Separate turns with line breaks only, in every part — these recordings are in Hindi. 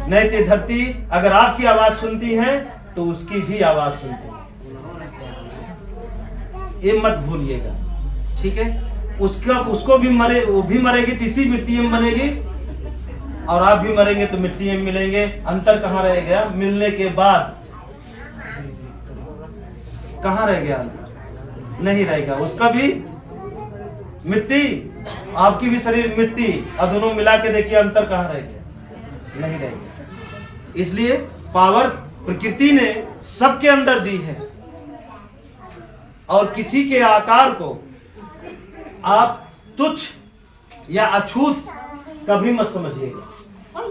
नहीं तो धरती अगर आपकी आवाज सुनती है तो उसकी भी आवाज सुनती है, ये मत भूलिएगा, ठीक है। उसको भी मरे, वो भी मरेगी तो इसी मिट्टी में बनेगी, और आप भी मरेंगे तो मिट्टी में मिलेंगे। अंतर कहाँ रह गया? मिलने के बाद कहाँ रह गया? नहीं रहेगा। उसका भी मिट्टी, आपकी भी शरीर मिट्टी, और दोनों मिला के देखिए अंतर कहाँ रह गया? नहीं रहेगा। इसलिए पावर प्रकृति ने सबके अंदर दी है, और किसी के आकार को आप तुच्छ या अछूत कभी मत समझिएगा,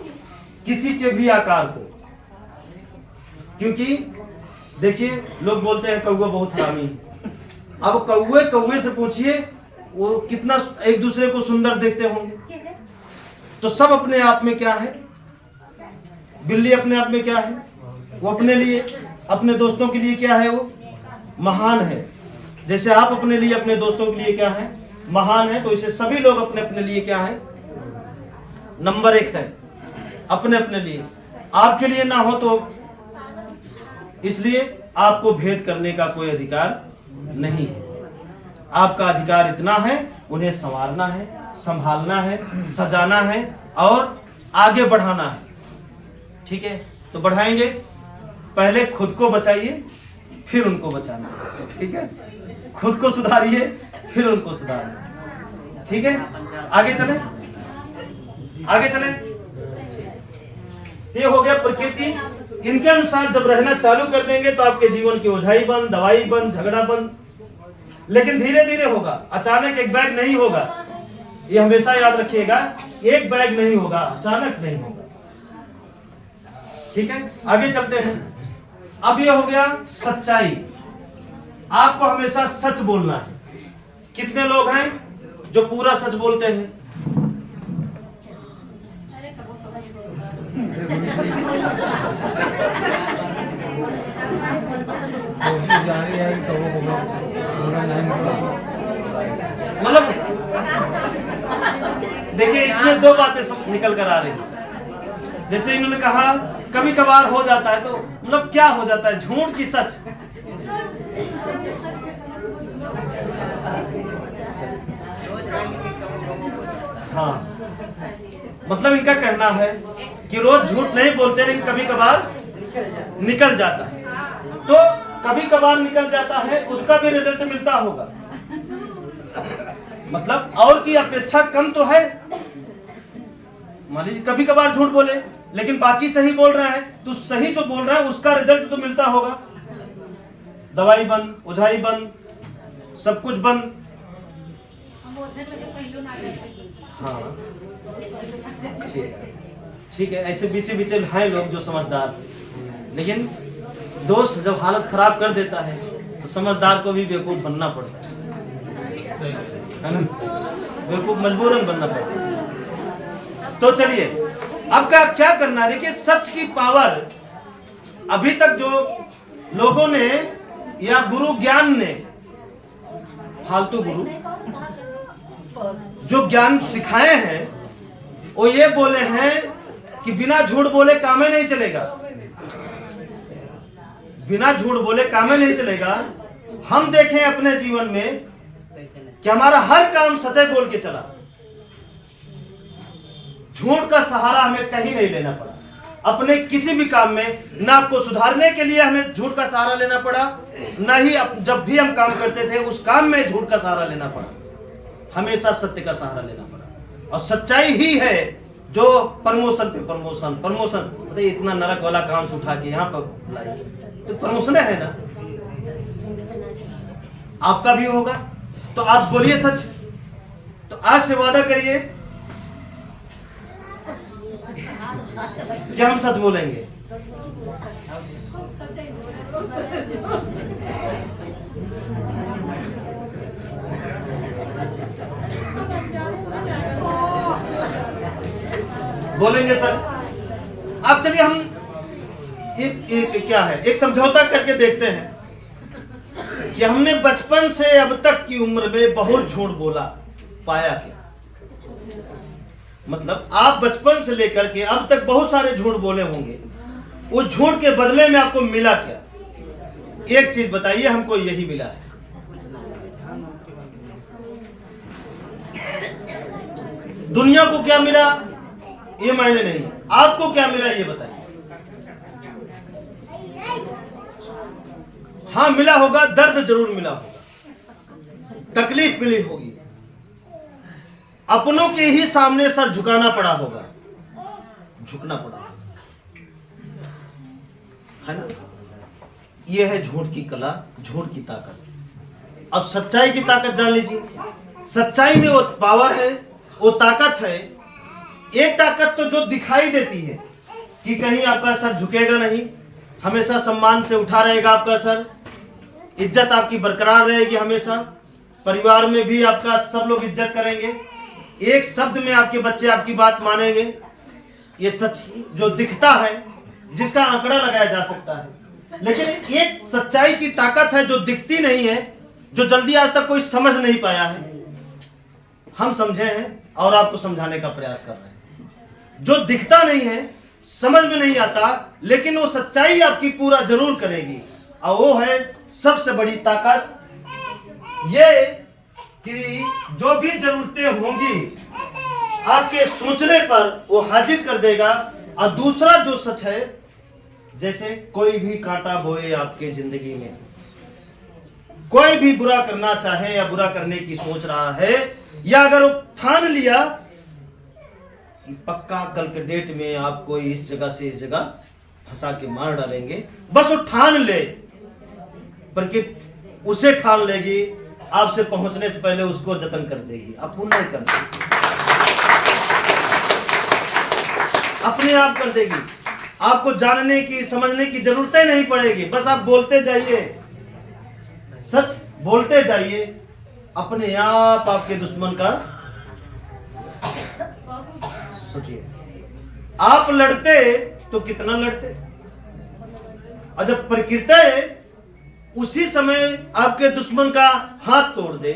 किसी के भी आकार को। क्योंकि देखिए लोग बोलते हैं कौवा बहुत हरामी है। अब कौवे से पूछिए वो कितना एक दूसरे को सुंदर देखते होंगे। तो सब अपने आप में क्या है? बिल्ली अपने आप में क्या है? वो अपने लिए, अपने दोस्तों के लिए क्या है? वो महान है। जैसे आप अपने लिए, अपने दोस्तों के लिए क्या है? महान है। तो इसे सभी लोग अपने अपने लिए क्या है? नंबर 1 है, अपने अपने लिए। आपके लिए ना हो तो इसलिए आपको भेद करने का कोई अधिकार नहीं है। आपका अधिकार इतना है, उन्हें संवारना है, संभालना है, सजाना है और आगे बढ़ाना है, ठीक है। तो बढ़ाएंगे, पहले खुद को बचाइए फिर उनको बचाना, ठीक है। खुद को सुधारिए फिर उनको सुधारिए, ठीक है। आगे चले, आगे चले। ये हो गया प्रकृति। इनके अनुसार जब रहना चालू कर देंगे तो आपके जीवन की ओझाई बंद, दवाई बंद, झगड़ा बंद। लेकिन धीरे धीरे होगा, अचानक एक बैग नहीं होगा। ये हमेशा याद रखिएगा, एक बैग नहीं होगा, अचानक नहीं होगा, ठीक है। आगे चलते हैं। अब ये हो गया सच्चाई। आपको हमेशा सच बोलना है। कितने लोग हैं जो पूरा सच बोलते हैं? मतलब देखिए इसमें 2 बातें निकल कर आ रही हैं। जैसे इन्होंने कहा कभी कभार हो जाता है, तो मतलब क्या हो जाता है? झूठ की सच? हाँ, मतलब इनका कहना है कि रोज झूठ नहीं बोलते, लेकिन कभी कभार निकल जाता है। तो कभी कभार निकल जाता है, उसका भी रिजल्ट मिलता होगा। मतलब और की अपेक्षा कम तो है। मान लीजिए कभी कभार झूठ बोले लेकिन बाकी सही बोल रहा है, तो सही जो बोल रहा है उसका रिजल्ट तो मिलता होगा। दवाई बंद, ओझाई बंद, सब कुछ बंद। हाँ ठीक है। ऐसे बीचे बीचे हैं लोग जो समझदार, लेकिन दोस्त जब हालत खराब कर देता है तो समझदार को भी बेवकूफ बनना पड़ता है ना? बेवकूफ मजबूरन बनना पड़ता है। तो चलिए अब क्या करना है? देखिए सच की पावर अभी तक जो लोगों ने या गुरु ज्ञान ने, फालतू गुरु जो ज्ञान सिखाए हैं, वो ये बोले हैं कि बिना झूठ बोले काम ही नहीं चलेगा। बिना झूठ बोले काम ही नहीं चलेगा। हम देखें अपने जीवन में कि हमारा हर काम सच्चाई बोल के चला, झूठ का सहारा हमें कहीं नहीं लेना पड़ा। अपने किसी भी काम में ना आपको सुधारने के लिए हमें झूठ का सहारा लेना पड़ा, ना ही जब भी हम काम करते थे उस काम में झूठ का सहारा लेना पड़ा। हमेशा सत्य का सहारा लेना पड़ा। और सच्चाई ही है जो प्रमोशन पे प्रमोशन, मतलब इतना नरक वाला काम से उठा के यहाँ पर लाई, तो प्रमोशन है ना। आपका भी होगा तो आप बोलिए सच। तो आज से वादा करिए कि हम सच बोलेंगे। बोलेंगे सर। अब चलिए हम एक क्या है, एक समझौता करके देखते हैं कि हमने बचपन से अब तक की उम्र में बहुत झूठ बोला, पाया क्या? मतलब आप बचपन से लेकर के अब तक बहुत सारे झूठ बोले होंगे, उस झूठ के बदले में आपको मिला क्या? एक चीज बताइए, हमको यही मिला है। दुनिया को क्या मिला ये मायने नहीं, आपको क्या मिला ये बताइए। हाँ मिला होगा, दर्द जरूर मिला होगा, तकलीफ मिली होगी, अपनों के ही सामने सर झुकाना पड़ा होगा, झुकना पड़ा है ना। यह है झूठ की कला, झूठ की ताकत। अब सच्चाई की ताकत जान लीजिए। सच्चाई में वो पावर है, वो ताकत है। एक ताकत तो जो दिखाई देती है कि कहीं आपका सर झुकेगा नहीं, हमेशा सम्मान से उठा रहेगा आपका सर, इज्जत आपकी बरकरार रहेगी हमेशा, परिवार में भी आपका सब लोग इज्जत करेंगे, एक शब्द में आपके बच्चे आपकी बात मानेंगे। ये सच जो दिखता है, जिसका आंकड़ा लगाया जा सकता है। लेकिन एक सच्चाई की ताकत है जो दिखती नहीं है, जो जल्दी आज तक कोई समझ नहीं पाया है। हम समझे हैं और आपको समझाने का प्रयास कर रहे हैं। जो दिखता नहीं है, समझ में नहीं आता, लेकिन वो सच्चाई आपकी पूरा जरूर करेगी। और वो है सबसे बड़ी ताकत, ये कि जो भी जरूरतें होंगी आपके सोचने पर वो हाजिर कर देगा। और दूसरा जो सच है, जैसे कोई भी कांटा बोए आपके जिंदगी में, कोई भी बुरा करना चाहे या बुरा करने की सोच रहा है, या अगर वो ठान लिया कि पक्का कल के डेट में आपको इस जगह से इस जगह फंसा के मार डालेंगे, बस वो ठान ले, पर कि उसे ठान लेगी, आपसे पहुंचने से पहले उसको जतन कर देगी, अपूर्ण कर देगी, अपने आप कर देगी। आपको जानने की समझने की जरूरत ही नहीं पड़ेगी, बस आप बोलते जाइए, सच बोलते जाइए, अपने आप आपके दुश्मन का सोचिए। आप लड़ते तो कितना लड़ते, और जब प्रकृति उसी समय आपके दुश्मन का हाथ तोड़ दे,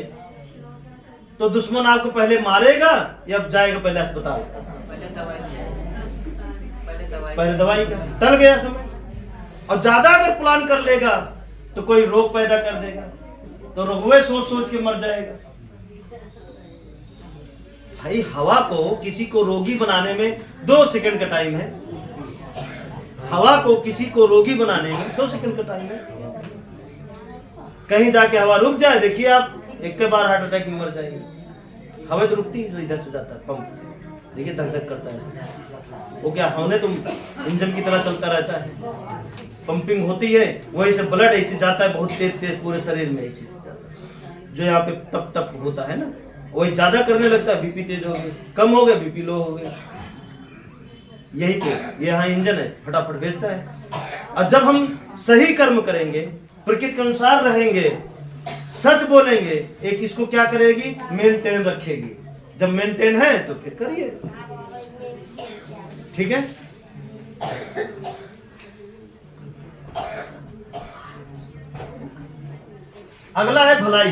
तो दुश्मन आपको पहले मारेगा या जाएगा पहले अस्पताल? पहले दवाई का, टल गया समय। और ज्यादा अगर प्लान कर लेगा तो कोई रोग पैदा कर देगा, तो रोगवे सोच सोच के मर जाएगा। भाई हवा को किसी को रोगी बनाने में 2 सेकंड का टाइम है। हवा को किसी को रोगी बनाने में 2 सेकंड का टाइम है। कहीं जाके हवा रुक जाए, देखिए आप एक के बार हार्ट अटैक में मर जाएंगे। हवा तो रुकती है, जो इधर से जाता है पंप, देखिए धक धक करता है। वो क्या होने तुम इंजन की तरह चलता रहता है, पंपिंग होती है, वही से ब्लड ऐसे जाता है बहुत तेज तेज पूरे शरीर में, ऐसे जाता है। जो यहाँ पे टप टप होता है ना, वही ज्यादा करने लगता है, बीपी तेज हो गया, कम हो गया बीपी लो हो गया। यही पे यहाँ इंजन है, फटाफट भेजता है। और जब हम सही कर्म करेंगे, प्रकृति के अनुसार रहेंगे, सच बोलेंगे, एक इसको क्या करेगी, मेंटेन रखेगी। जब मेंटेन है तो फिर करिए, ठीक है। अगला है भलाई।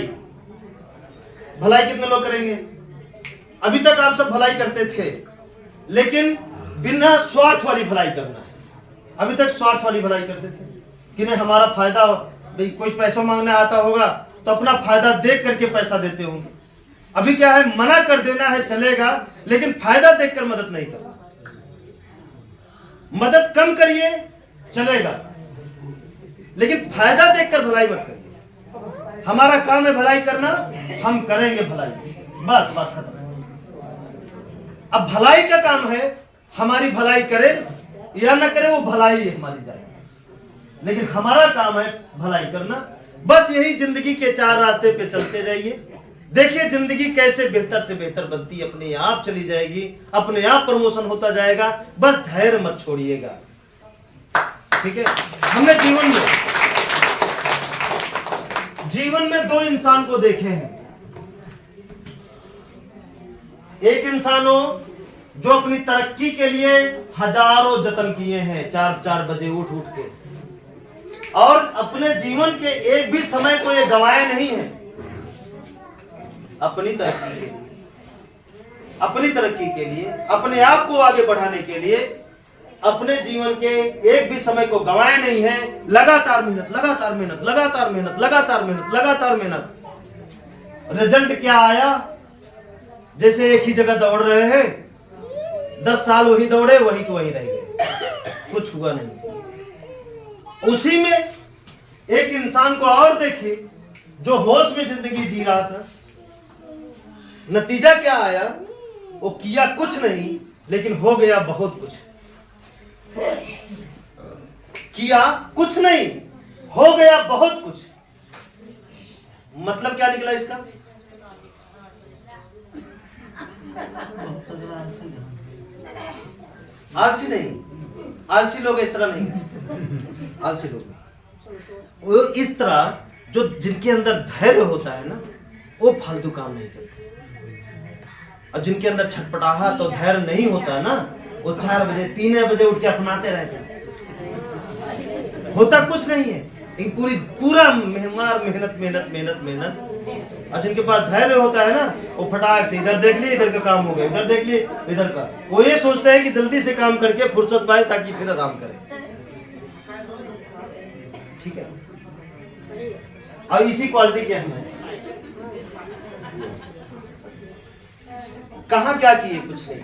भलाई कितने लोग करेंगे? अभी तक आप सब भलाई करते थे, लेकिन बिना स्वार्थ वाली भलाई करना है। अभी तक स्वार्थ वाली भलाई करते थे कि नहीं हमारा फायदा, भाई कोई पैसा मांगने आता होगा तो अपना फायदा देख करके पैसा देते होंगे। अभी क्या है, मना कर देना है चलेगा, लेकिन फायदा देखकर मदद नहीं करना। मदद कम करिए चलेगा, लेकिन फायदा देखकर भलाई मत करिए। हमारा काम है भलाई करना, हम करेंगे भलाई, बस बात खत्म। अब भलाई का काम है, हमारी भलाई करे या न करे वो भलाई हमारी जाए, लेकिन हमारा काम है भलाई करना। बस यही जिंदगी के 4 रास्ते पे चलते जाइए, देखिए जिंदगी कैसे बेहतर से बेहतर बनती, अपने आप चली जाएगी, अपने आप प्रमोशन होता जाएगा। बस धैर्य मत छोड़िएगा, ठीक है। हमने जीवन में 2 इंसान को देखे हैं। एक इंसान हो जो अपनी तरक्की के लिए हजारों जतन किए हैं, 4-4 बजे उठ के, और अपने जीवन के एक भी समय को ये गंवाए नहीं है अपनी तरक्की के लिए। अपनी तरक्की के लिए, अपने आप को आगे बढ़ाने के लिए अपने जीवन के एक भी समय को गंवाए नहीं है। लगातार मेहनत, लगातार मेहनत, लगातार मेहनत, लगातार मेहनत, लगातार मेहनत। रिजल्ट क्या आया? जैसे एक ही जगह दौड़ रहे हैं, 10 साल वही दौड़े, वही तो वही रह गए, कुछ हुआ नहीं। उसी में एक इंसान को और देखिए जो होश में जिंदगी जी रहा था, नतीजा क्या आया? वो किया कुछ नहीं, लेकिन हो गया बहुत कुछ। किया कुछ नहीं, हो गया बहुत कुछ। मतलब क्या निकला इसका? आलसी नहीं, आलसी लोग इस तरह नहीं है। आलसी लोग वो इस तरह जो जिनके अंदर धैर्य होता है ना, वो फालतू काम नहीं करते। और जिनके अंदर छटपटाहट तो धैर्य नहीं होता है ना, वो 4 बजे 3 बजे उठ के अपनाते रहते हैं। होता कुछ नहीं है, लेकिन पूरा मेहनत मेहनत मेहनत मेहनत। और जिनके पास धैर्य होता है ना, वो फटाक से इधर देख लिए, इधर का काम हो गया, इधर देख लिए, इधर का। वो ये सोचते हैं कि जल्दी से काम करके फुर्सत पाए ताकि फिर आराम करें। ठीक है। और इसी क्वालिटी के हम हैं। कहाँ क्या किए? कुछ नहीं।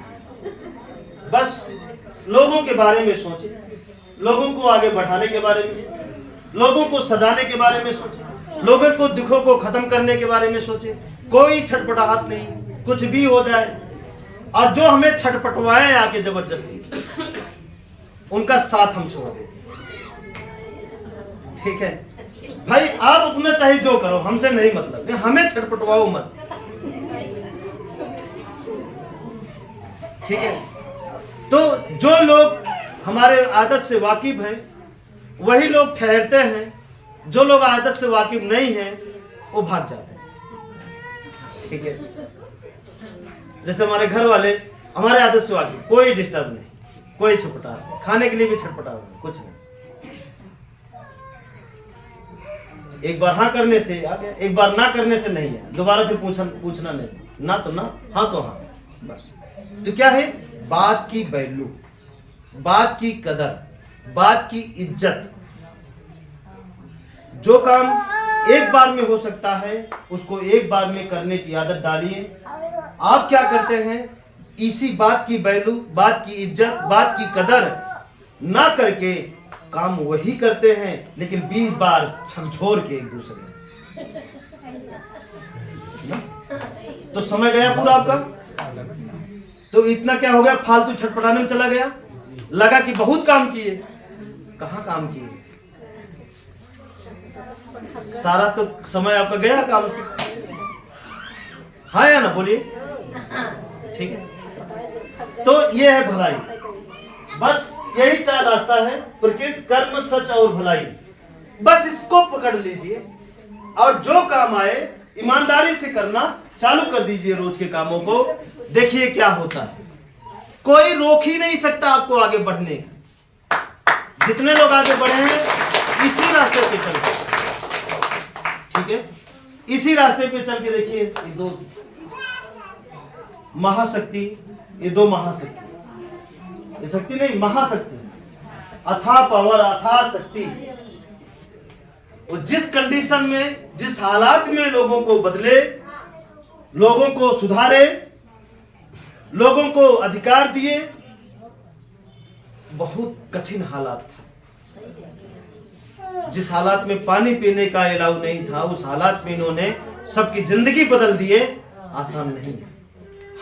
बस लोगों के बारे में सोचे, लोगों को आगे बढ़ाने के बारे में, लोगों को सजाने के बारे में सोचे, लोगों को दुखों को खत्म करने के बारे में सोचे। कोई छटपटाहट नहीं, कुछ भी हो जाए। और जो हमें छटपटवाए आके जबरदस्ती, उनका साथ हम छोड़ देते। ठीक है भाई, आप अपना चाहे जो करो, हमसे नहीं मतलब, हमें छटपटवाओ मत। ठीक है। तो जो लोग हमारे आदत से वाकिफ हैं, वही लोग ठहरते हैं। जो लोग आदत से वाकिफ नहीं हैं, वो भाग जाते हैं। ठीक है। जैसे हमारे घर वाले हमारे आदत से वाकिफ, कोई डिस्टर्ब नहीं, कोई छटपटा नहीं, खाने के लिए भी छटपटा नहीं, कुछ नहीं। एक बार हाँ करने से आ गया, एक बार ना करने से नहीं है, दोबारा फिर पूछना नहीं, ना तो ना, हाँ तो हाँ, बस। तो क्या है? बात की वैल्यू, बात की कदर, बात की इज्जत। जो काम एक बार में हो सकता है, उसको एक बार में करने की आदत डालिए। आप क्या करते हैं? इसी बात की वैल्यू, बात की इज्जत, बात की कदर ना करके काम वही करते हैं, लेकिन 20 बार झकझोर के एक दूसरे। तो समय गया पूरा आपका। तो इतना क्या हो गया? फालतू छटपटाने में चला गया। लगा कि बहुत काम किए, कहाँ काम किए? सारा तो समय आपका गया काम से। हाँ या ना बोलिए? ठीक है। तो ये है भलाई। बस यही 4 रास्ता है, प्रकृति, कर्म, सच और भलाई। बस इसको पकड़ लीजिए और जो काम आए ईमानदारी से करना चालू कर दीजिए। रोज के कामों को देखिए क्या होता है। कोई रोक ही नहीं सकता आपको आगे बढ़ने। जितने लोग आगे बढ़े हैं इसी रास्ते पे चल के, ठीक है, इसी रास्ते पे चल के देखिए। ये 2 महाशक्ति, ये 2 महाशक्ति, ये शक्ति नहीं, महाशक्ति, अथाह पावर, अथाह शक्ति। वो जिस कंडीशन में, जिस हालात में लोगों को बदले, लोगों को सुधारे, लोगों को अधिकार दिए। बहुत कठिन हालात था। जिस हालात में पानी पीने का अलाउ नहीं था, उस हालात में इन्होंने सबकी जिंदगी बदल दिए। आसान नहीं है।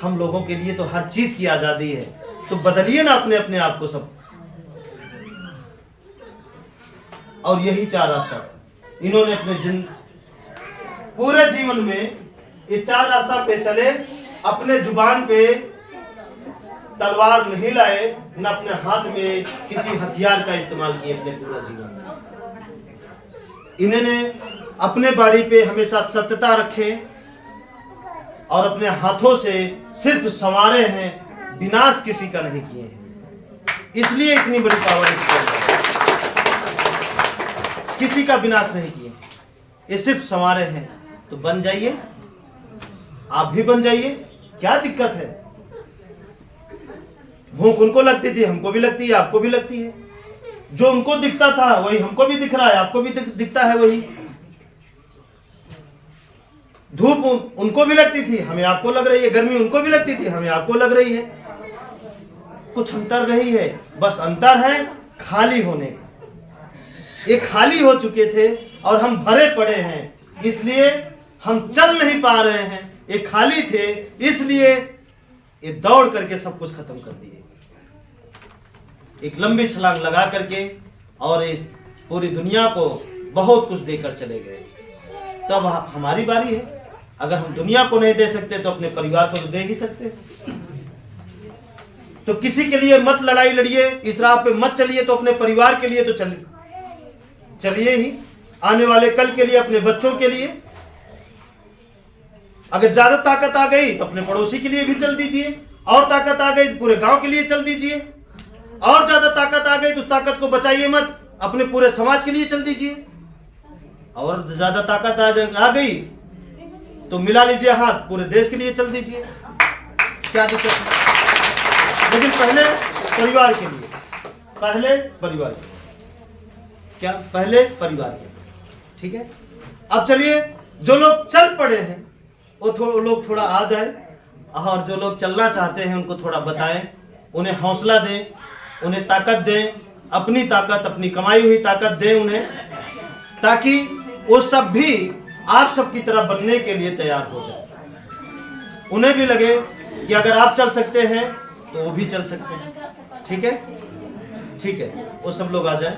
हम लोगों के लिए तो हर चीज की आजादी है, तो बदलिए ना अपने अपने आप को सब। और यही 4 रास्ता इन्होंने अपने पूरे जीवन में ये 4 रास्ता पे चले। अपने जुबान पे तलवार नहीं लाए, न अपने हाथ में किसी हथियार का इस्तेमाल किए अपने पूरा जीवन। इन्होंने अपने बाड़ी पे हमेशा सत्यता रखे और अपने हाथों से सिर्फ संवारे हैं, विनाश किसी का नहीं किए हैं। इसलिए इतनी बड़ी पावर है, किसी का विनाश नहीं किए, ये सिर्फ संवारे हैं। तो बन जाइए, आप भी बन जाइए, क्या दिक्कत है? भूख उनको लगती थी, हमको भी लगती है, आपको भी लगती है। जो उनको दिखता था वही हमको भी दिख रहा है, आपको भी दिखता है वही। धूप उनको भी लगती थी, हमें आपको लग रही है। गर्मी उनको भी लगती थी, हमें आपको लग रही है। कुछ अंतर नहीं है, बस अंतर है खाली होने का। ये खाली हो चुके थे और हम भरे पड़े हैं, इसलिए हम चल नहीं पा रहे हैं। ये खाली थे इसलिए ये दौड़ करके सब कुछ खत्म कर दिए, एक लंबी छलांग लगा करके, और ये पूरी दुनिया को बहुत कुछ देकर चले गए। तब हमारी बारी है। अगर हम दुनिया को नहीं दे सकते तो अपने परिवार को तो दे ही सकते। तो किसी के लिए मत लड़ाई लड़िए, इस राह पे मत चलिए, तो अपने परिवार के लिए तो चलिए ही, आने वाले कल के लिए, अपने बच्चों के लिए। अगर ज्यादा ताकत आ गई तो अपने पड़ोसी के लिए भी चल दीजिए, और ताकत आ गई तो पूरे गांव के लिए चल दीजिए, और ज्यादा ताकत आ गई तो उस ताकत को बचाइए मत, अपने पूरे समाज के लिए चल दीजिए, और ज्यादा ताकत आ गई तो मिला लीजिए हाथ, पूरे देश के लिए चल दीजिए, क्या दिक्कत है। लेकिन पहले परिवार के लिए, पहले परिवार के लिए, क्या पहले परिवार के लिए, ठीक है। अब चलिए, जो लोग चल पड़े हैं वो लोग थोड़ा आ जाए, और जो लोग चलना चाहते हैं उनको थोड़ा बताएं, उन्हें हौसला दें, उन्हें ताकत दें, अपनी ताकत, अपनी कमाई हुई ताकत दें उन्हें, ताकि वो सब भी आप सब की तरह बनने के लिए तैयार हो जाए। उन्हें भी लगे कि अगर आप चल सकते हैं तो वो भी चल सकते हैं। ठीक है, ठीक है, वो सब लोग आ जाए।